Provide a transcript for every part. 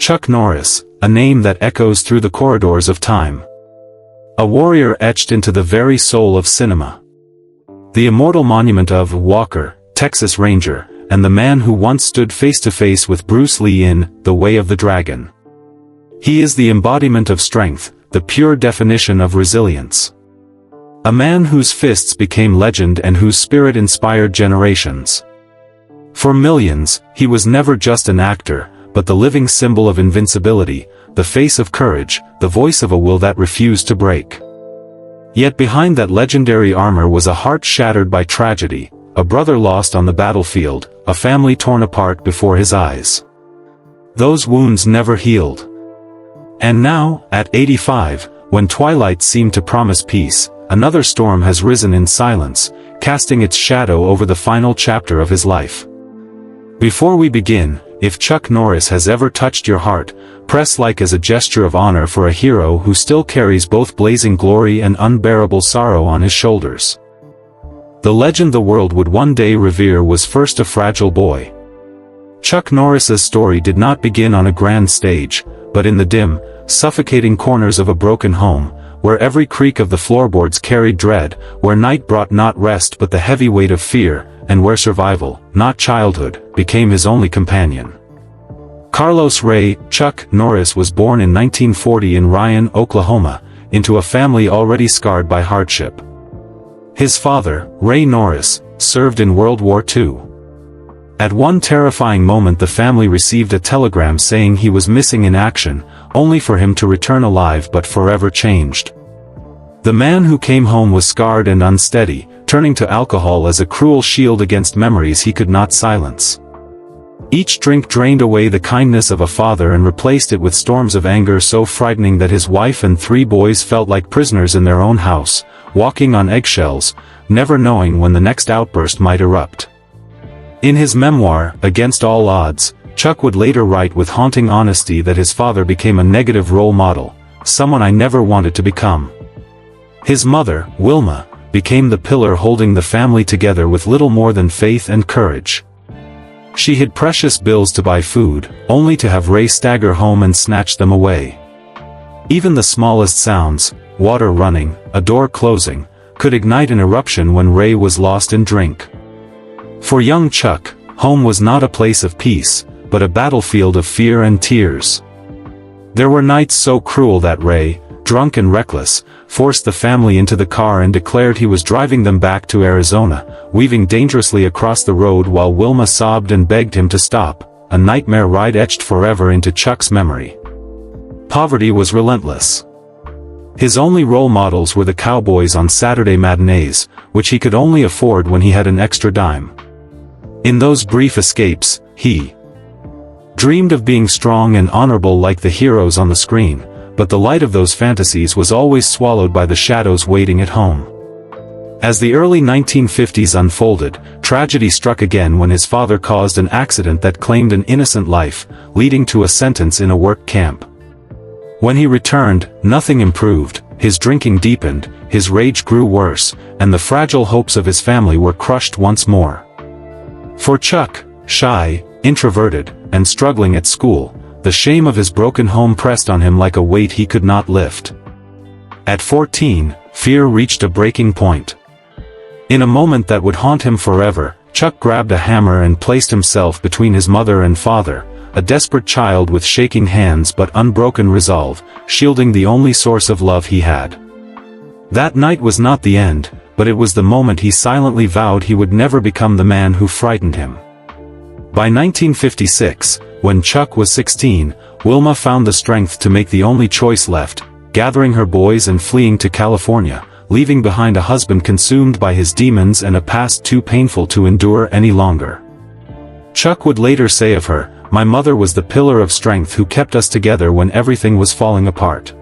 Chuck Norris, a name that echoes through the corridors of time. A warrior etched into the very soul of cinema. The immortal monument of Walker, Texas Ranger, and the man who once stood face to face with Bruce Lee in The Way of the Dragon. He is the embodiment of strength, the pure definition of resilience. A man whose fists became legend and whose spirit inspired generations. For millions, he was never just an actor, but the living symbol of invincibility, the face of courage, the voice of a will that refused to break. Yet behind that legendary armor was a heart shattered by tragedy, a brother lost on the battlefield, a family torn apart before his eyes. Those wounds never healed. And now, at 85, when twilight seemed to promise peace, another storm has risen in silence, casting its shadow over the final chapter of his life. Before we begin, if Chuck Norris has ever touched your heart, press like as a gesture of honor for a hero who still carries both blazing glory and unbearable sorrow on his shoulders. The legend the world would one day revere was first a fragile boy. Chuck Norris's story did not begin on a grand stage, but in the dim, suffocating corners of a broken home, where every creak of the floorboards carried dread, where night brought not rest but the heavy weight of fear, and where survival, not childhood, became his only companion. Carlos Ray Chuck Norris was born in 1940 in Ryan, Oklahoma, into a family already scarred by hardship. His father, Ray Norris, served in World War II. At one terrifying moment the family received a telegram saying he was missing in action, only for him to return alive but forever changed. The man who came home was scarred and unsteady, turning to alcohol as a cruel shield against memories he could not silence. Each drink drained away the kindness of a father and replaced it with storms of anger so frightening that his wife and 3 boys felt like prisoners in their own house, walking on eggshells, never knowing when the next outburst might erupt. In his memoir, Against All Odds, Chuck would later write with haunting honesty that his father became a negative role model, someone I never wanted to become. His mother, Wilma, became the pillar holding the family together with little more than faith and courage. She hid precious bills to buy food, only to have Ray stagger home and snatch them away. Even the smallest sounds, water running, a door closing, could ignite an eruption when Ray was lost in drink. For young Chuck, home was not a place of peace, but a battlefield of fear and tears. There were nights so cruel that Ray, drunk and reckless, forced the family into the car and declared he was driving them back to Arizona, weaving dangerously across the road while Wilma sobbed and begged him to stop, a nightmare ride etched forever into Chuck's memory. Poverty was relentless. His only role models were the cowboys on Saturday matinees, which he could only afford when he had an extra dime. In those brief escapes, he dreamed of being strong and honorable like the heroes on the screen, but the light of those fantasies was always swallowed by the shadows waiting at home. As the early 1950s unfolded, tragedy struck again when his father caused an accident that claimed an innocent life, leading to a sentence in a work camp. When he returned, nothing improved, his drinking deepened, his rage grew worse, and the fragile hopes of his family were crushed once more. For Chuck, shy, introverted, and struggling at school, the shame of his broken home pressed on him like a weight he could not lift. At 14, fear reached a breaking point. In a moment that would haunt him forever, Chuck grabbed a hammer and placed himself between his mother and father, a desperate child with shaking hands but unbroken resolve, shielding the only source of love he had. That night was not the end, but it was the moment he silently vowed he would never become the man who frightened him. By 1956, when Chuck was 16, Wilma found the strength to make the only choice left, gathering her boys and fleeing to California, leaving behind a husband consumed by his demons and a past too painful to endure any longer. Chuck would later say of her, "My mother was the pillar of strength who kept us together when everything was falling apart."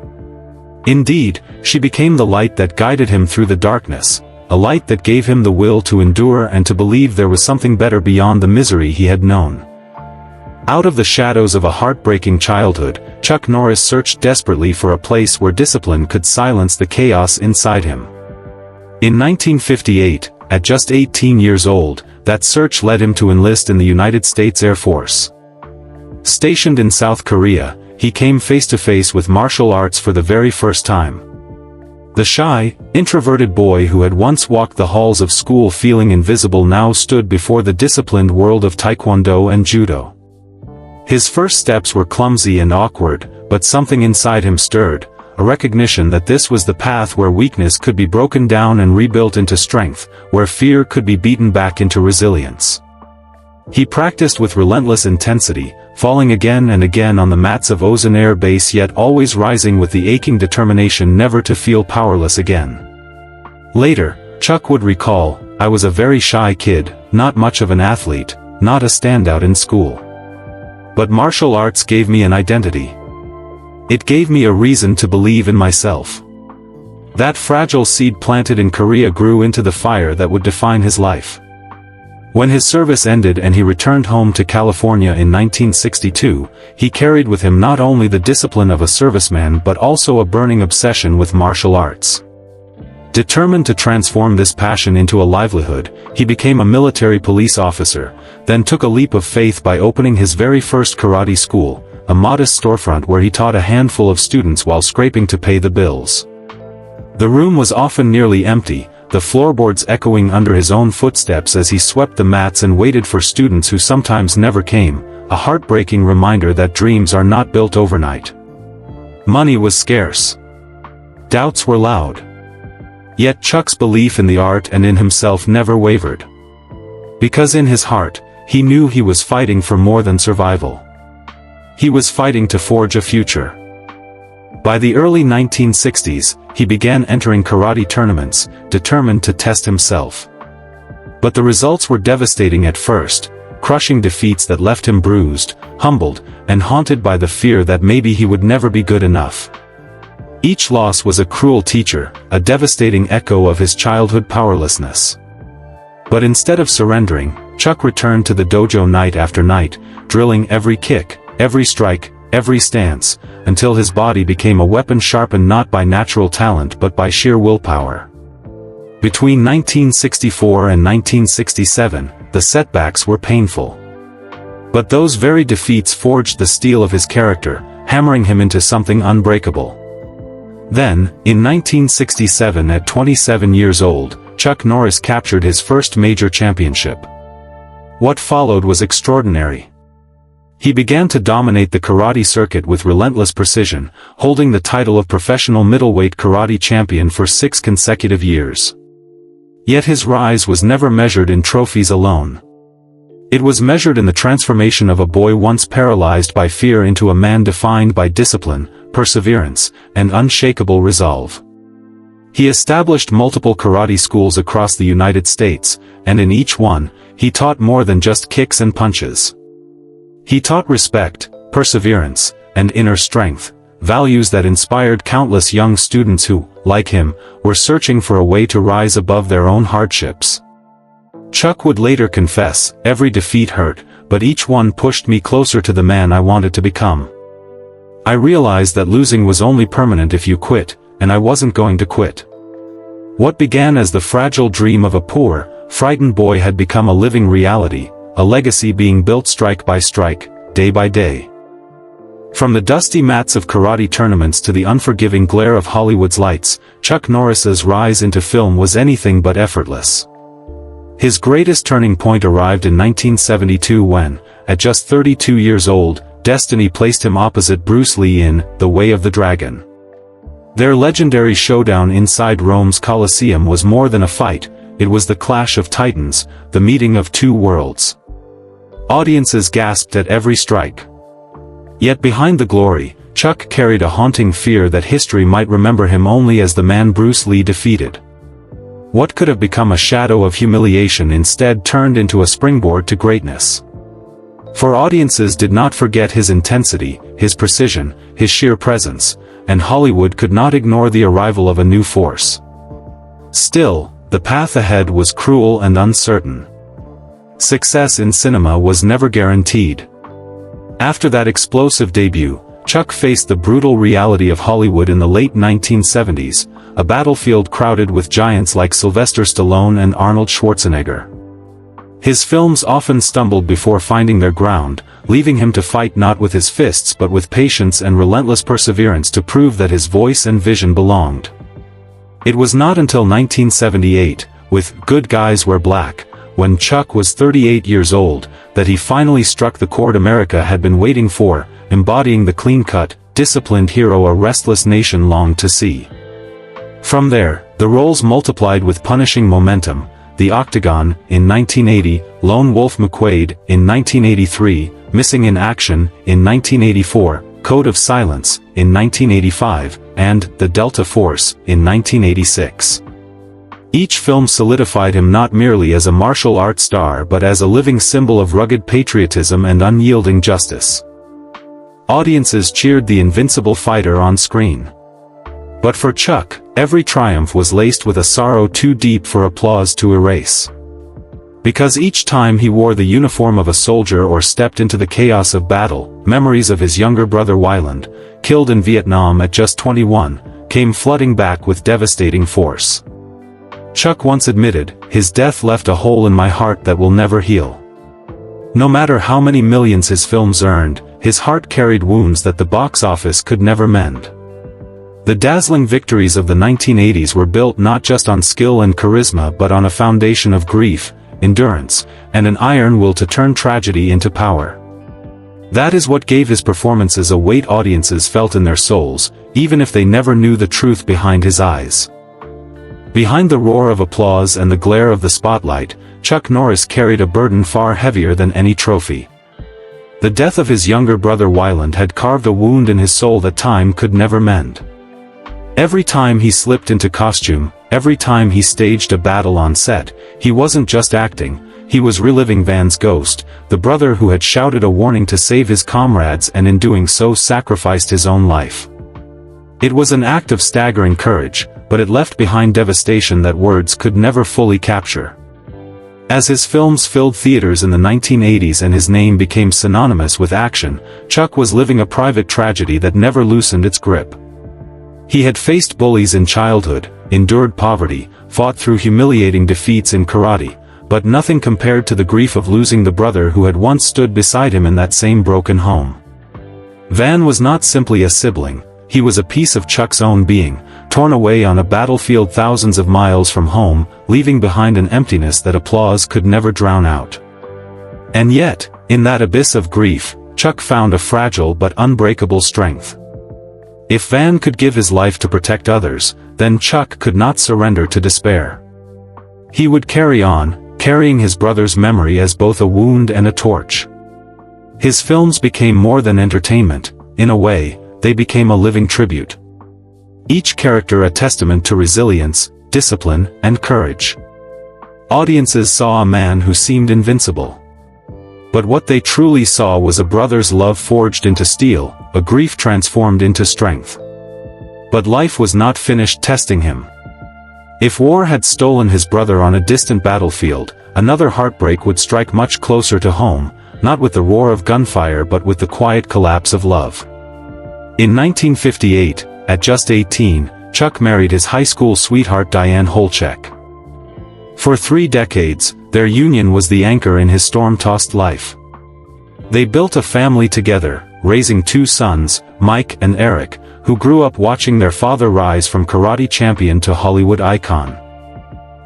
Indeed, she became the light that guided him through the darkness, a light that gave him the will to endure and to believe there was something better beyond the misery he had known. Out of the shadows of a heartbreaking childhood, Chuck Norris searched desperately for a place where discipline could silence the chaos inside him. In 1958, at just 18 years old, that search led him to enlist in the United States Air Force. Stationed in South Korea, he came face to face with martial arts for the very first time. The shy, introverted boy who had once walked the halls of school feeling invisible now stood before the disciplined world of Taekwondo and Judo. His first steps were clumsy and awkward, but something inside him stirred, a recognition that this was the path where weakness could be broken down and rebuilt into strength, where fear could be beaten back into resilience. He practiced with relentless intensity, falling again and again on the mats of Ozan Air Base, yet always rising with the aching determination never to feel powerless again. Later, Chuck would recall, "I was a very shy kid, not much of an athlete, not a standout in school. But martial arts gave me an identity. It gave me a reason to believe in myself." That fragile seed planted in Korea grew into the fire that would define his life. When his service ended and he returned home to California in 1962, he carried with him not only the discipline of a serviceman but also a burning obsession with martial arts. Determined to transform this passion into a livelihood, he became a military police officer, then took a leap of faith by opening his very first karate school, a modest storefront where he taught a handful of students while scraping to pay the bills. The room was often nearly empty, the floorboards echoing under his own footsteps as he swept the mats and waited for students who sometimes never came, a heartbreaking reminder that dreams are not built overnight. Money was scarce. Doubts were loud. Yet Chuck's belief in the art and in himself never wavered. Because in his heart, he knew he was fighting for more than survival. He was fighting to forge a future. By the early 1960s, he began entering karate tournaments, determined to test himself. But the results were devastating at first, crushing defeats that left him bruised, humbled, and haunted by the fear that maybe he would never be good enough. Each loss was a cruel teacher, a devastating echo of his childhood powerlessness. But instead of surrendering, Chuck returned to the dojo night after night, drilling every kick, every strike, every stance, until his body became a weapon sharpened not by natural talent but by sheer willpower. Between 1964 and 1967, the setbacks were painful. But those very defeats forged the steel of his character, hammering him into something unbreakable. Then, in 1967 at 27 years old, Chuck Norris captured his first major championship. What followed was extraordinary. He began to dominate the karate circuit with relentless precision, holding the title of professional middleweight karate champion for 6 consecutive years. Yet his rise was never measured in trophies alone. It was measured in the transformation of a boy once paralyzed by fear into a man defined by discipline, perseverance, and unshakable resolve. He established multiple karate schools across the United States, and in each one, he taught more than just kicks and punches. He taught respect, perseverance, and inner strength, values that inspired countless young students who, like him, were searching for a way to rise above their own hardships. Chuck would later confess, "Every defeat hurt, but each one pushed me closer to the man I wanted to become. I realized that losing was only permanent if you quit, and I wasn't going to quit." What began as the fragile dream of a poor, frightened boy had become a living reality, a legacy being built strike by strike, day by day. From the dusty mats of karate tournaments to the unforgiving glare of Hollywood's lights, Chuck Norris's rise into film was anything but effortless. His greatest turning point arrived in 1972 when, at just 32 years old, destiny placed him opposite Bruce Lee in The Way of the Dragon. Their legendary showdown inside Rome's Colosseum was more than a fight, it was the clash of titans, the meeting of two worlds. Audiences gasped at every strike. Yet behind the glory, Chuck carried a haunting fear that history might remember him only as the man Bruce Lee defeated. What could have become a shadow of humiliation instead turned into a springboard to greatness. For audiences did not forget his intensity, his precision, his sheer presence, and Hollywood could not ignore the arrival of a new force. Still, the path ahead was cruel and uncertain. Success in cinema was never guaranteed. After that explosive debut, Chuck faced the brutal reality of Hollywood in the late 1970s, a battlefield crowded with giants like Sylvester Stallone and Arnold Schwarzenegger. His films often stumbled before finding their ground, leaving him to fight not with his fists but with patience and relentless perseverance to prove that his voice and vision belonged. It was not until 1978, with Good Guys Wear Black, when Chuck was 38 years old, that he finally struck the chord America had been waiting for, embodying the clean-cut, disciplined hero a restless nation longed to see. From there, the roles multiplied with punishing momentum: The Octagon, in 1980, Lone Wolf McQuade, in 1983, Missing in Action, in 1984, Code of Silence, in 1985, and The Delta Force, in 1986. Each film solidified him not merely as a martial arts star but as a living symbol of rugged patriotism and unyielding justice. Audiences cheered the invincible fighter on screen. But for Chuck, every triumph was laced with a sorrow too deep for applause to erase. Because each time he wore the uniform of a soldier or stepped into the chaos of battle, memories of his younger brother Wyland, killed in Vietnam at just 21, came flooding back with devastating force. Chuck once admitted, "His death left a hole in my heart that will never heal." No matter how many millions his films earned, his heart carried wounds that the box office could never mend. The dazzling victories of the 1980s were built not just on skill and charisma but on a foundation of grief, endurance, and an iron will to turn tragedy into power. That is what gave his performances a weight audiences felt in their souls, even if they never knew the truth behind his eyes. Behind the roar of applause and the glare of the spotlight, Chuck Norris carried a burden far heavier than any trophy. The death of his younger brother Wyland had carved a wound in his soul that time could never mend. Every time he slipped into costume, every time he staged a battle on set, he wasn't just acting, he was reliving Van's ghost, the brother who had shouted a warning to save his comrades and in doing so sacrificed his own life. It was an act of staggering courage, but it left behind devastation that words could never fully capture. As his films filled theaters in the 1980s and his name became synonymous with action, Chuck was living a private tragedy that never loosened its grip. He had faced bullies in childhood, endured poverty, fought through humiliating defeats in karate, but nothing compared to the grief of losing the brother who had once stood beside him in that same broken home. Van was not simply a sibling, he was a piece of Chuck's own being, torn away on a battlefield thousands of miles from home, leaving behind an emptiness that applause could never drown out. And yet, in that abyss of grief, Chuck found a fragile but unbreakable strength. If Van could give his life to protect others, then Chuck could not surrender to despair. He would carry on, carrying his brother's memory as both a wound and a torch. His films became more than entertainment; in a way, they became a living tribute. Each character a testament to resilience, discipline, and courage. Audiences saw a man who seemed invincible. But what they truly saw was a brother's love forged into steel, a grief transformed into strength. But life was not finished testing him. If war had stolen his brother on a distant battlefield, another heartbreak would strike much closer to home, not with the roar of gunfire but with the quiet collapse of love. In 1958, at just 18, Chuck married his high school sweetheart Diane Holchek. For 3 decades, their union was the anchor in his storm-tossed life. They built a family together, raising 2 sons, Mike and Eric, who grew up watching their father rise from karate champion to Hollywood icon.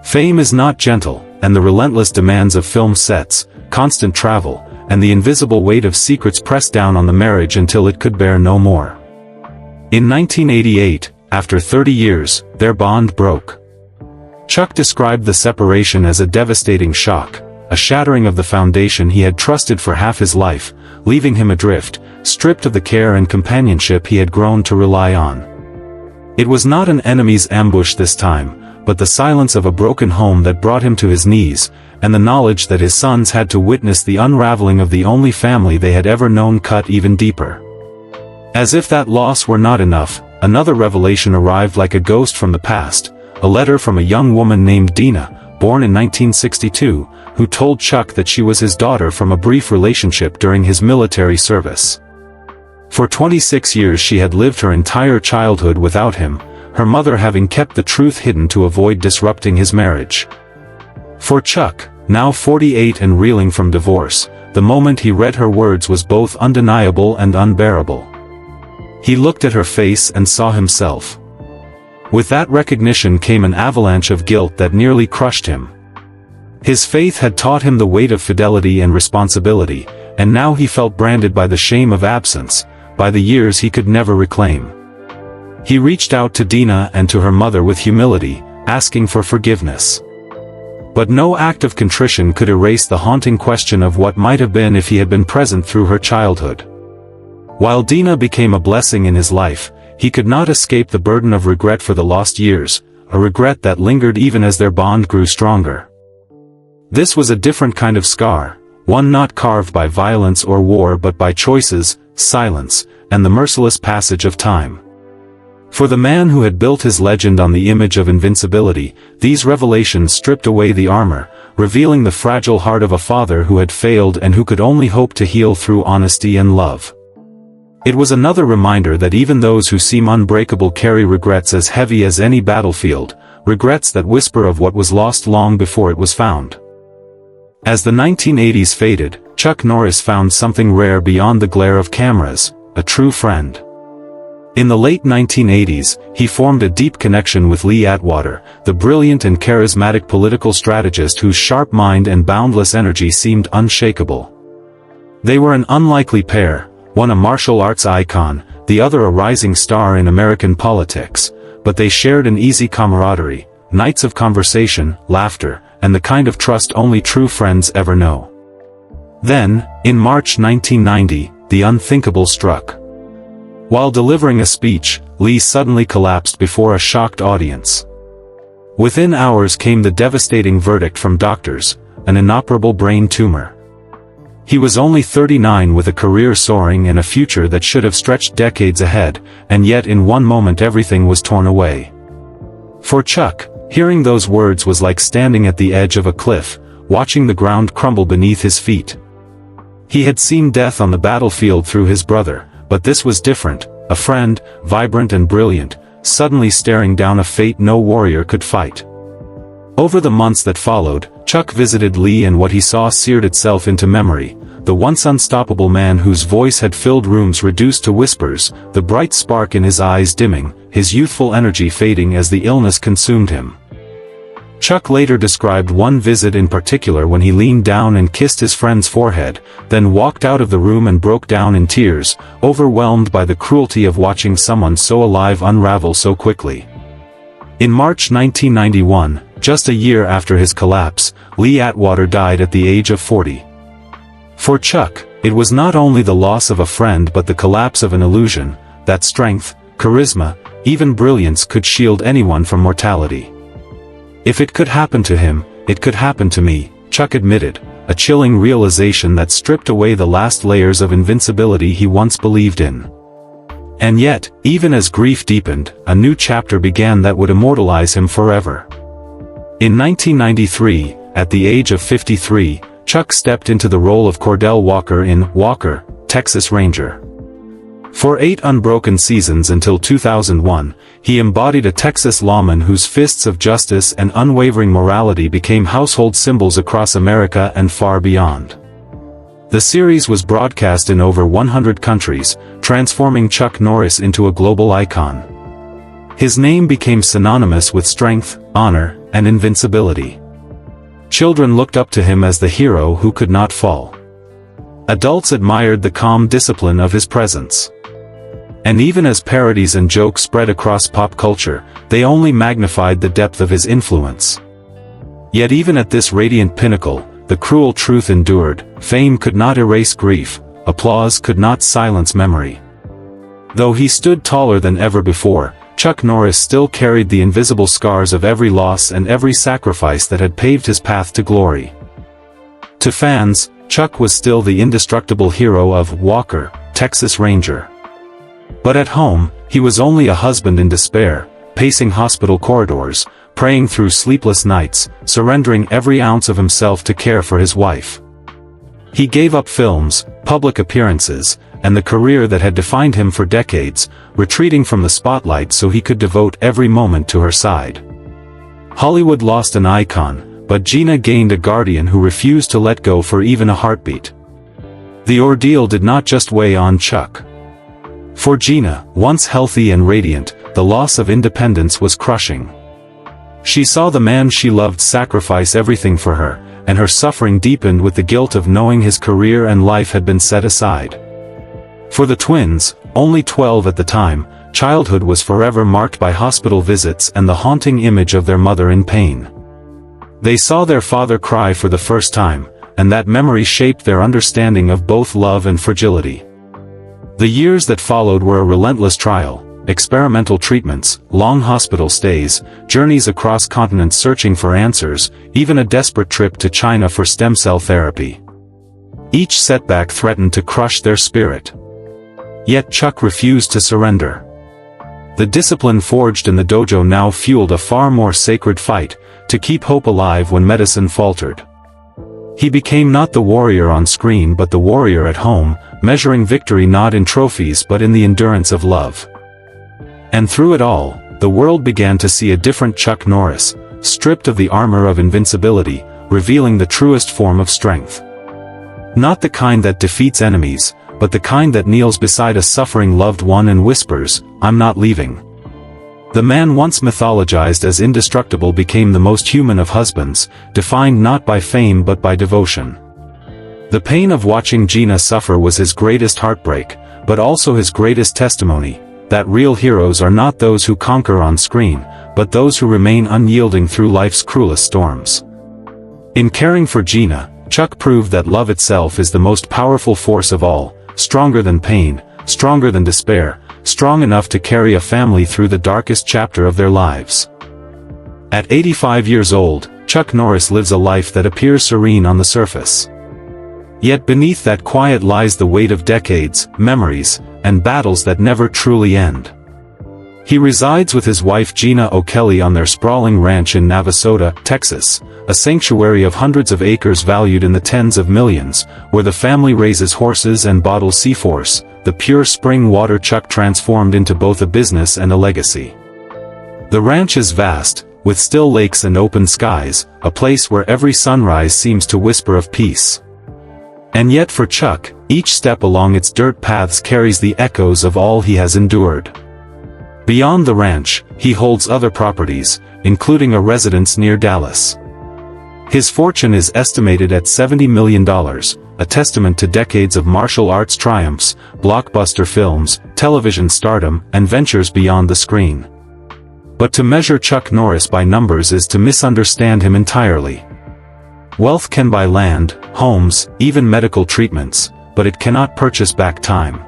Fame is not gentle, and the relentless demands of film sets, constant travel, and the invisible weight of secrets pressed down on the marriage until it could bear no more. In 1988, after 30 years, their bond broke. Chuck described the separation as a devastating shock, a shattering of the foundation he had trusted for half his life, leaving him adrift, stripped of the care and companionship he had grown to rely on. It was not an enemy's ambush this time, but the silence of a broken home that brought him to his knees, and the knowledge that his sons had to witness the unraveling of the only family they had ever known cut even deeper. As if that loss were not enough, another revelation arrived like a ghost from the past, a letter from a young woman named Dina, born in 1962, who told Chuck that she was his daughter from a brief relationship during his military service. For 26 years she had lived her entire childhood without him, her mother having kept the truth hidden to avoid disrupting his marriage. For Chuck, now 48 and reeling from divorce, the moment he read her words was both undeniable and unbearable. He looked at her face and saw himself. With that recognition came an avalanche of guilt that nearly crushed him. His faith had taught him the weight of fidelity and responsibility, and now he felt branded by the shame of absence, by the years he could never reclaim. He reached out to Dina and to her mother with humility, asking for forgiveness. But no act of contrition could erase the haunting question of what might have been if he had been present through her childhood. While Dina became a blessing in his life, he could not escape the burden of regret for the lost years, a regret that lingered even as their bond grew stronger. This was a different kind of scar, one not carved by violence or war but by choices, silence, and the merciless passage of time. For the man who had built his legend on the image of invincibility, these revelations stripped away the armor, revealing the fragile heart of a father who had failed and who could only hope to heal through honesty and love. It was another reminder that even those who seem unbreakable carry regrets as heavy as any battlefield, regrets that whisper of what was lost long before it was found. As the 1980s faded, Chuck Norris found something rare beyond the glare of cameras, a true friend. In the late 1980s, he formed a deep connection with Lee Atwater, the brilliant and charismatic political strategist whose sharp mind and boundless energy seemed unshakable. They were an unlikely pair, one a martial arts icon, the other a rising star in American politics, but they shared an easy camaraderie, nights of conversation, laughter, and the kind of trust only true friends ever know. Then, in March 1990, the unthinkable struck. While delivering a speech, Lee suddenly collapsed before a shocked audience. Within hours came the devastating verdict from doctors, an inoperable brain tumor. He was only 39 with a career soaring and a future that should have stretched decades ahead, and yet in one moment everything was torn away. For Chuck, hearing those words was like standing at the edge of a cliff, watching the ground crumble beneath his feet. He had seen death on the battlefield through his brother, but this was different, a friend, vibrant and brilliant, suddenly staring down a fate no warrior could fight. Over the months that followed, Chuck visited Lee and what he saw seared itself into memory, the once unstoppable man whose voice had filled rooms reduced to whispers, the bright spark in his eyes dimming, his youthful energy fading as the illness consumed him. Chuck later described one visit in particular when he leaned down and kissed his friend's forehead, then walked out of the room and broke down in tears, overwhelmed by the cruelty of watching someone so alive unravel so quickly. In March 1991, just a year after his collapse, Lee Atwater died at the age of 40. For Chuck, it was not only the loss of a friend but the collapse of an illusion, that strength, charisma, even brilliance could shield anyone from mortality. If it could happen to him, it could happen to me, Chuck admitted, a chilling realization that stripped away the last layers of invincibility he once believed in. And yet, even as grief deepened, a new chapter began that would immortalize him forever. In 1993, at the age of 53, Chuck stepped into the role of Cordell Walker in Walker, Texas Ranger. For 8 unbroken seasons until 2001, he embodied a Texas lawman whose fists of justice and unwavering morality became household symbols across America and far beyond. The series was broadcast in over 100 countries, transforming Chuck Norris into a global icon. His name became synonymous with strength, honor, and invincibility. Children looked up to him as the hero who could not fall. Adults admired the calm discipline of his presence. And even as parodies and jokes spread across pop culture, they only magnified the depth of his influence. Yet even at this radiant pinnacle, the cruel truth endured, fame could not erase grief, applause could not silence memory. Though he stood taller than ever before, Chuck Norris still carried the invisible scars of every loss and every sacrifice that had paved his path to glory. To fans, Chuck was still the indestructible hero of Walker, Texas Ranger. But at home, he was only a husband in despair, pacing hospital corridors, praying through sleepless nights, surrendering every ounce of himself to care for his wife. He gave up films, public appearances, and the career that had defined him for decades, retreating from the spotlight so he could devote every moment to her side. Hollywood lost an icon, but Gina gained a guardian who refused to let go for even a heartbeat. The ordeal did not just weigh on Chuck. For Gina, once healthy and radiant, the loss of independence was crushing. She saw the man she loved sacrifice everything for her, and her suffering deepened with the guilt of knowing his career and life had been set aside. For the twins, only 12 at the time, childhood was forever marked by hospital visits and the haunting image of their mother in pain. They saw their father cry for the first time, and that memory shaped their understanding of both love and fragility. The years that followed were a relentless trial: experimental treatments, long hospital stays, journeys across continents searching for answers, even a desperate trip to China for stem cell therapy. Each setback threatened to crush their spirit. Yet Chuck refused to surrender. The discipline forged in the dojo now fueled a far more sacred fight, to keep hope alive when medicine faltered. He became not the warrior on screen but the warrior at home, measuring victory not in trophies but in the endurance of love. And through it all, the world began to see a different Chuck Norris, stripped of the armor of invincibility, revealing the truest form of strength. Not the kind that defeats enemies, but the kind that kneels beside a suffering loved one and whispers, "I'm not leaving." The man once mythologized as indestructible became the most human of husbands, defined not by fame but by devotion. The pain of watching Gina suffer was his greatest heartbreak, but also his greatest testimony, that real heroes are not those who conquer on screen, but those who remain unyielding through life's cruelest storms. In caring for Gina, Chuck proved that love itself is the most powerful force of all, stronger than pain, stronger than despair, strong enough to carry a family through the darkest chapter of their lives. At 85 years old, Chuck Norris lives a life that appears serene on the surface. Yet beneath that quiet lies the weight of decades, memories, and battles that never truly end. He resides with his wife Gina O'Kelly on their sprawling ranch in Navasota, Texas, a sanctuary of hundreds of acres valued in the tens of millions, where the family raises horses and bottles Seaforce, the pure spring water Chuck transformed into both a business and a legacy. The ranch is vast, with still lakes and open skies, a place where every sunrise seems to whisper of peace. And yet for Chuck, each step along its dirt paths carries the echoes of all he has endured. Beyond the ranch, he holds other properties, including a residence near Dallas. His fortune is estimated at $70 million, a testament to decades of martial arts triumphs, blockbuster films, television stardom, and ventures beyond the screen. But to measure Chuck Norris by numbers is to misunderstand him entirely. Wealth can buy land, homes, even medical treatments, but it cannot purchase back time.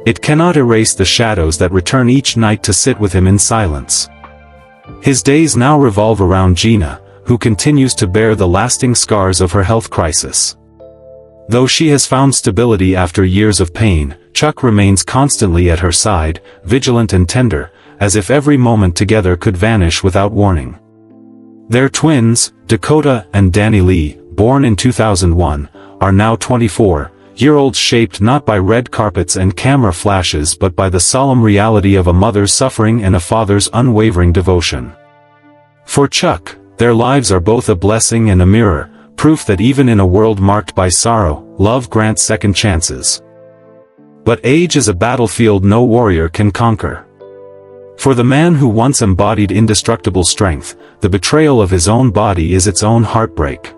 It cannot erase the shadows that return each night to sit with him in silence. His days now revolve around Gina, who continues to bear the lasting scars of her health crisis. Though she has found stability after years of pain, Chuck remains constantly at her side, vigilant and tender, as if every moment together could vanish without warning. Their twins, Dakota and Danny Lee, born in 2001, are now 24-year-olds shaped not by red carpets and camera flashes but by the solemn reality of a mother's suffering and a father's unwavering devotion. For Chuck, their lives are both a blessing and a mirror, proof that even in a world marked by sorrow, love grants second chances. But age is a battlefield no warrior can conquer. For the man who once embodied indestructible strength, the betrayal of his own body is its own heartbreak.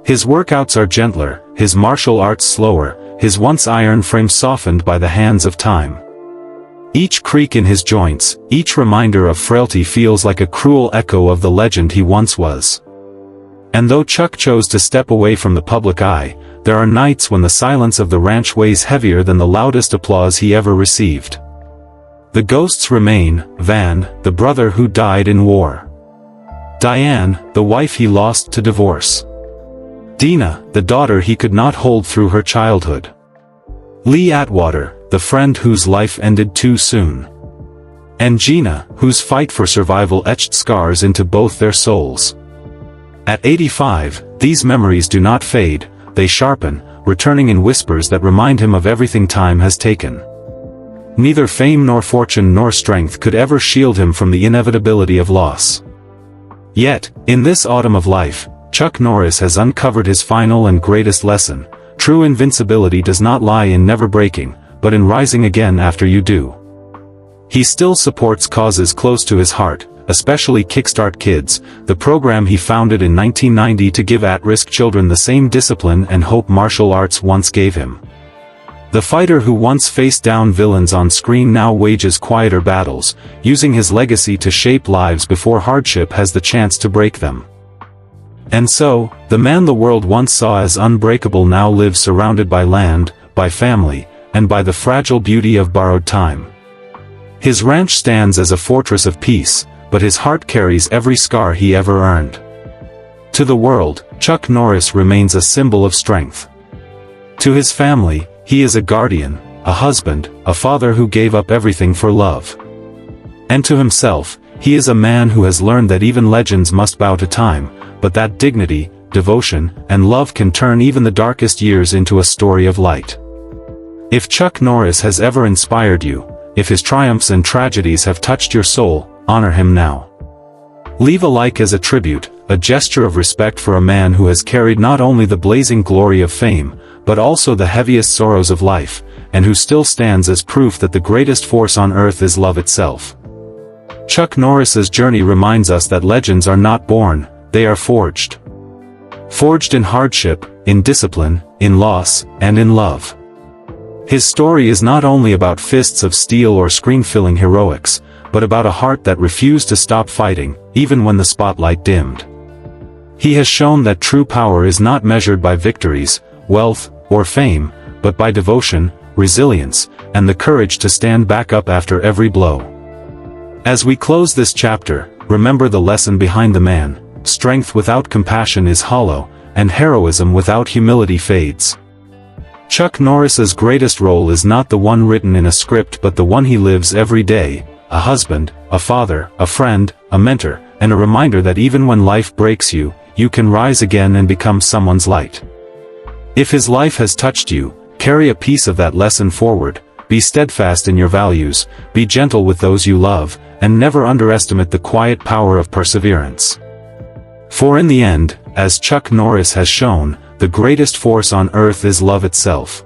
His workouts are gentler, his martial arts slower, his once iron frame softened by the hands of time. Each creak in his joints, each reminder of frailty feels like a cruel echo of the legend he once was. And though Chuck chose to step away from the public eye, there are nights when the silence of the ranch weighs heavier than the loudest applause he ever received. The ghosts remain: Van, the brother who died in war; Diane, the wife he lost to divorce; Dina, the daughter he could not hold through her childhood; Lee Atwater, the friend whose life ended too soon; and Gina, whose fight for survival etched scars into both their souls. At 85, these memories do not fade, they sharpen, returning in whispers that remind him of everything time has taken. Neither fame nor fortune nor strength could ever shield him from the inevitability of loss. Yet, in this autumn of life, Chuck Norris has uncovered his final and greatest lesson. True invincibility does not lie in never breaking, but in rising again after you do. He still supports causes close to his heart, especially Kickstart Kids, the program he founded in 1990 to give at-risk children the same discipline and hope martial arts once gave him. The fighter who once faced down villains on screen now wages quieter battles, using his legacy to shape lives before hardship has the chance to break them. And so, the man the world once saw as unbreakable now lives surrounded by land, by family, and by the fragile beauty of borrowed time. His ranch stands as a fortress of peace, but his heart carries every scar he ever earned. To the world, Chuck Norris remains a symbol of strength. To his family, he is a guardian, a husband, a father who gave up everything for love. And to himself, he is a man who has learned that even legends must bow to time, but that dignity, devotion, and love can turn even the darkest years into a story of light. If Chuck Norris has ever inspired you, if his triumphs and tragedies have touched your soul, honor him now. Leave a like as a tribute, a gesture of respect for a man who has carried not only the blazing glory of fame, but also the heaviest sorrows of life, and who still stands as proof that the greatest force on earth is love itself. Chuck Norris's journey reminds us that legends are not born, they are forged. Forged in hardship, in discipline, in loss, and in love. His story is not only about fists of steel or screen-filling heroics, but about a heart that refused to stop fighting, even when the spotlight dimmed. He has shown that true power is not measured by victories, wealth, or fame, but by devotion, resilience, and the courage to stand back up after every blow. As we close this chapter, remember the lesson behind the man: strength without compassion is hollow, and heroism without humility fades. Chuck Norris's greatest role is not the one written in a script but the one he lives every day: a husband, a father, a friend, a mentor, and a reminder that even when life breaks you, you can rise again and become someone's light. If his life has touched you, carry a piece of that lesson forward, be steadfast in your values, be gentle with those you love, and never underestimate the quiet power of perseverance. For in the end, as Chuck Norris has shown, the greatest force on earth is love itself.